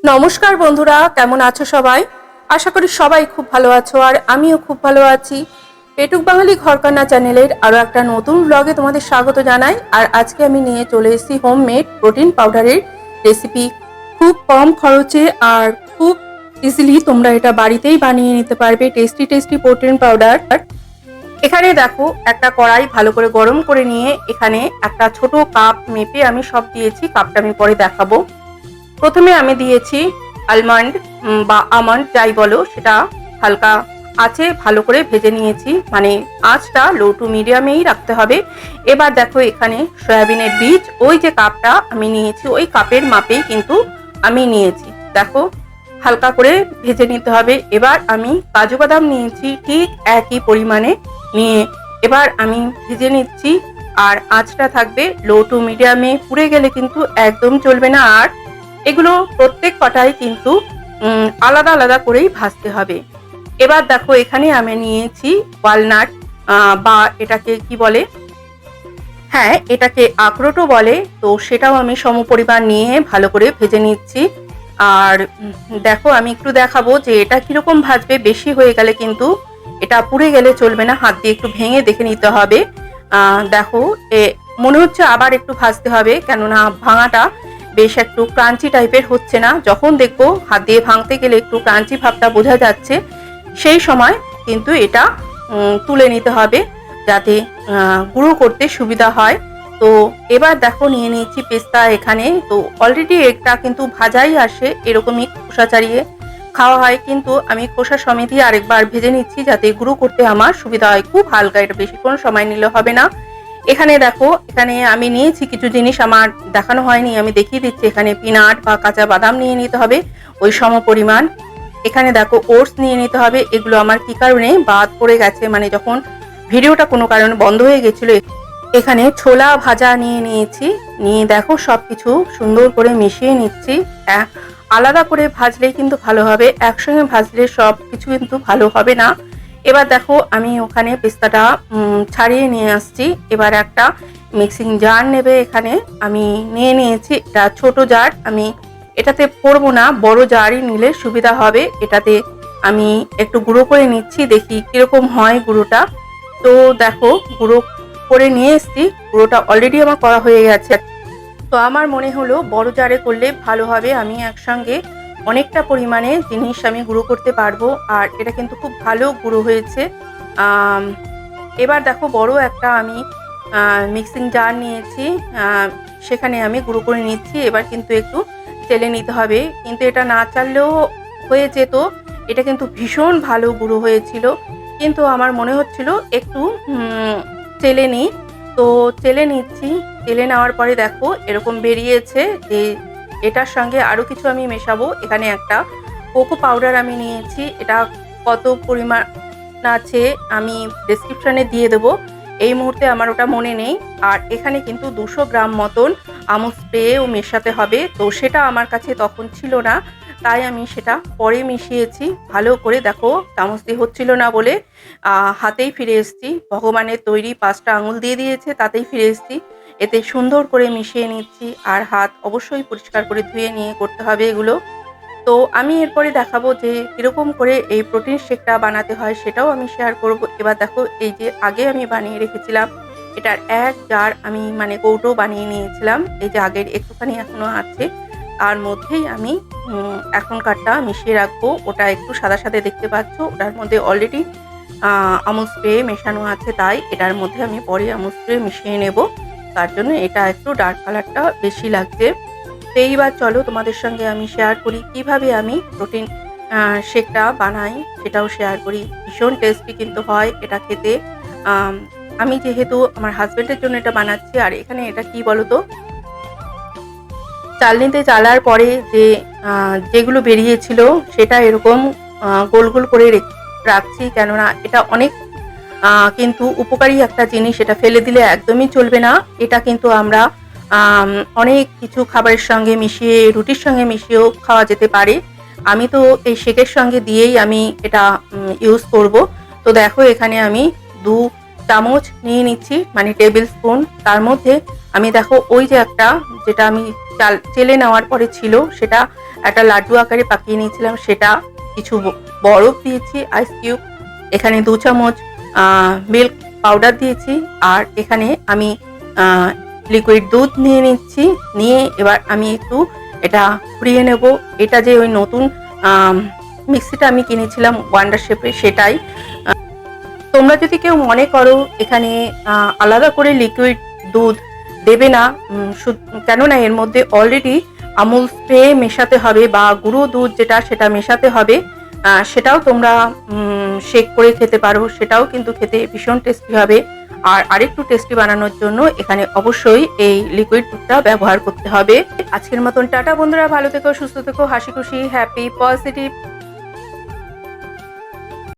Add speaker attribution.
Speaker 1: নমস্কার বন্ধুরা, কেমন আছো সবাই? আশা করি সবাই খুব ভালো আছো আর আমিও খুব ভালো আছি। পেটুক বাঙালি ঘরকন্না চ্যানেলের আরও একটা নতুন ব্লগে তোমাদের স্বাগত জানাই। আর আজকে আমি নিয়ে চলে এসেছি হোমমেড প্রোটিন পাউডারের রেসিপি। খুব কম খরচে আর খুব ইজিলি তোমরা এটা বাড়িতেই বানিয়ে নিতে পারবে টেস্টি টেস্টি প্রোটিন পাউডার। এখানে দেখো, একটা কড়াই ভালো করে গরম করে নিয়ে এখানে একটা ছোট কাপ মেপে আমি সব দিয়েছি। কাপটা আমি পরে দেখাবো। প্রথমে আমি দিয়েছি আলমন্ড বা আমন্ড যাই বলো, সেটা হালকা আঁচে ভালো করে ভেজে নিয়েছি, মানে আঁচটা লো টু মিডিয়ামেই রাখতে হবে। এবার দেখো, এখানে সয়াবিনের বীজ ওই যে কাপটা আমি নিয়েছি ওই কাপের মাপেই কিন্তু আমি নিয়েছি। দেখো, হালকা করে ভেজে নিতে হবে। এবার আমি কাজু বাদাম নিয়েছি ঠিক একই পরিমাণে নিয়ে এবার আমি ভেজে নিচ্ছি। আর আঁচটা থাকবে লো টু মিডিয়ামে, পুড়ে গেলে কিন্তু একদম চলবে না। আর এগুলো প্রত্যেক কটাই কিন্তু আলাদা আলাদা করেই ভাজতে হবে। এবার দেখো, এখানে আমি নিয়েছি ওয়ালনাট, বা এটাকে কি বলে, হ্যাঁ এটাকে আখরোটও বলে। তো সেটাও আমি সমপরিমাণ নিয়ে ভালো করে ভেজে নিচ্ছি। আর দেখো, আমি একটু দেখাবো যে এটা কিরকম ভাজবে। বেশি হয়ে গেলে কিন্তু এটা পুড়ে গেলে চলবে না, হাত দিয়ে একটু ভেঙে দেখে নিতে হবে। দেখো, মনে হচ্ছে আবার একটু ভাজতে হবে, কেননা ভাঙাটা বেশ একটু ক্রাঞ্চি টাইপের হচ্ছে না। যখন দেখবো হাত দিয়ে ভাঙতে গেলে একটু ক্রাঞ্চি ভাবটা বোঝা যাচ্ছে, সেই সময় কিন্তু এটা তুলে নিতে হবে, যাতে গুঁড়ো করতে সুবিধা হয়। তো এবার দেখো, নিয়ে নিয়েছি পেস্তা এখানে। তো অলরেডি এটা কিন্তু ভাজাই আসে, এরকমই খোসা ছাড়িয়ে খাওয়া হয়, কিন্তু আমি খোসা সমেতই আরেকবার ভেজে নিচ্ছি যাতে গুঁড়ো করতে আমার সুবিধা হয়। খুব হালকা, এটা বেশিক্ষণ সময় নিলে হবে না। এখানে দেখো, এখানে আমি নিয়েছি কিছু জিনিস আমার দেখানো হয়নি, আমি দেখিয়ে দিচ্ছি। এখানে পিনাট বা কাঁচা বাদাম নিয়ে নিতে হবে ওই সম পরিমাণ। এখানে দেখো, ওটস নিয়ে নিতে হবে। এগুলো আমার কি কারণে বাদ পড়ে গেছে, মানে যখন ভিডিওটা কোনো কারণে বন্ধ হয়ে গেছিল। এখানে ছোলা ভাজা নিয়ে নিয়েছি, নিয়ে দেখো সবকিছু সুন্দর করে মিশিয়ে নিচ্ছি। আলাদা করে ভাজলেই কিন্তু ভালো হবে, একসঙ্গে ভাজলে সব কিছু কিন্তু ভালো হবে না। এবার দেখো, আমি ওখানে পেস্তাটা ছাড়িয়ে নিয়ে আসছি। এবার একটা মিক্সিং জার নেবে, এখানে আমি নিয়ে নিয়েছি। এটা ছোট জার, আমি এটাতে করবো না, বড় জারই নিলে সুবিধা হবে। এটাতে আমি একটু গুঁড়ো করে নিচ্ছি, দেখি কিরকম হয় গুঁড়োটা। তো দেখো, গুঁড়ো করে নিয়ে এসছি, গুঁড়োটা অলরেডি আমার করা হয়ে গেছে। তো আমার মনে হলো বড় জারে করলে ভালো হবে, আমি একসঙ্গে অনেকটা পরিমাণে জিনিস আমি গুঁড়ো করতে পারবো। আর এটা কিন্তু খুব ভালো গুঁড়ো হয়েছে। এবার দেখো, বড় একটা আমি মিক্সিং জার নিয়েছি, সেখানে আমি গুঁড়ো করে নিচ্ছি। এবার কিন্তু একটু চেলে নিতে হবে, কিন্তু এটা না চাললেও হয়ে যেত। এটা কিন্তু ভীষণ ভালো গুঁড়ো হয়েছিল, কিন্তু আমার মনে হচ্ছিল একটু চেলে নিই। তো চেলে নিচ্ছি। চেলে নেওয়ার পরে দেখো এরকম বেরিয়েছে যে এটার সঙ্গে আরও কিছু আমি মেশাবো। এখানে একটা কোকো পাউডার আমি নিয়েছি, এটা কত পরিমাণ আছে আমি ডেসক্রিপশানে দিয়ে দেবো, এই মুহূর্তে আমার ওটা মনে নেই। আর এখানে কিন্তু 200 গ্রাম মতন আমুল স্প্রেও মেশাতে হবে, তো সেটা আমার কাছে তখন ছিল না, তাই আমি সেটা পরে মিশিয়েছি ভালো করে। দেখো, চামচ দিয়ে হচ্ছিল না বলে হাতেই ফিরে এসেছি। ভগবানের তৈরি 5টা আঙুল দিয়ে দিয়েছে, তাতেই ফিরে এসেছি। এতে সুন্দর করে মিশিয়ে নিচ্ছি। আর হাত অবশ্যই পরিষ্কার করে ধুয়ে নিয়ে করতে হবে এগুলো। তো আমি এরপরে দেখাবো যে কীরকম করে এই প্রোটিন শেকটা বানাতে হয়, সেটাও আমি শেয়ার করব। এবার দেখো, এই যে আগে আমি বানিয়ে রেখেছিলাম, এটার এক জার আমি মানে কৌটো বানিয়ে নিয়েছিলাম। এই যে আগের একটুখানি এখনও আছে, তার মধ্যেই আমি এখনকারটা মিশিয়ে রাখবো। ওটা একটু সাদা সাদা দেখতে পাচ্ছ, ওটার মধ্যে অলরেডি আমুল স্প্রে মেশানো আছে, তাই এটার মধ্যে আমি পরে আমুল স্প্রে মিশিয়ে নেব। তার জন্য এটা একটু ডার্ক কালারটা বেশি লাগছে। তো এইবার চলো তোমাদের সঙ্গে আমি শেয়ার করি কিভাবে আমি প্রোটিন শেকটা বানাই, সেটাও শেয়ার করি। ভীষণ টেস্টি কিন্তু হয় এটা খেতে। আমি যেহেতু আমার হাজব্যান্ডের জন্য এটা বানাচ্ছি, আর এখানে এটা কি বলো তো, চালনিতে চালার পরে যে যেগুলো বেরিয়েছিল সেটা এরকম গোল গোল করে রাখছি, কেননা এটা অনেক কিন্তু উপকারী একটা জিনিস, এটা ফেলে দিলে একদমই চলবে না। এটা কিন্তু আমরা অনেক কিছু খাবারের সঙ্গে মিশিয়ে, রুটির সঙ্গে মিশিয়েও খাওয়া যেতে পারে। আমি তো এই শেকের সঙ্গে দিয়েই আমি এটা ইউজ করব। তো দেখো, এখানে আমি 2 চামচ নিয়ে নিচ্ছি, মানে টেবিল স্পুন। তার মধ্যে আমি দেখো ওই যে একটা, যেটা আমি চেলে নেওয়ার পরে ছিল, সেটা একটা লাড্ডু আকারে পাকিয়ে নিয়েছিলাম। সেটা কিছু বরফ দিয়েছি, আইস কিউব, এখানে 2 চামচ মিল্ক পাউডার দিয়েছি, আর এখানে আমি লিকুইড দুধ নিয়ে নিচ্ছি। নিয়ে এবার আমি একটু এটা ফুরিয়ে নেব। এটা যে ওই নতুন মিক্সিটা আমি কিনেছিলাম ওয়ান্ডার শেপে, সেটাই। তোমরা যদি কেউ মনে করো এখানে আলাদা করে লিকুইড দুধ দেবে না, কেননা এর মধ্যে অলরেডি আমুল স্প্রে মেশাতে হবে বা গুঁড়ো দুধ যেটা সেটা মেশাতে হবে, সেটাও তোমরা শেক করে খেতে পারো, সেটাও কিন্তু খেতে ভীষণ টেস্টি হবে। আর আরেকটু টেস্টি বানানোর জন্য এখানে অবশ্যই এই লিকুইড দুধটা ব্যবহার করতে হবে। আজকের মতন টাটা বন্ধুরা, ভালো থেকো, সুস্থ থেকো, হাসি খুশি, হ্যাপি, পজিটিভ।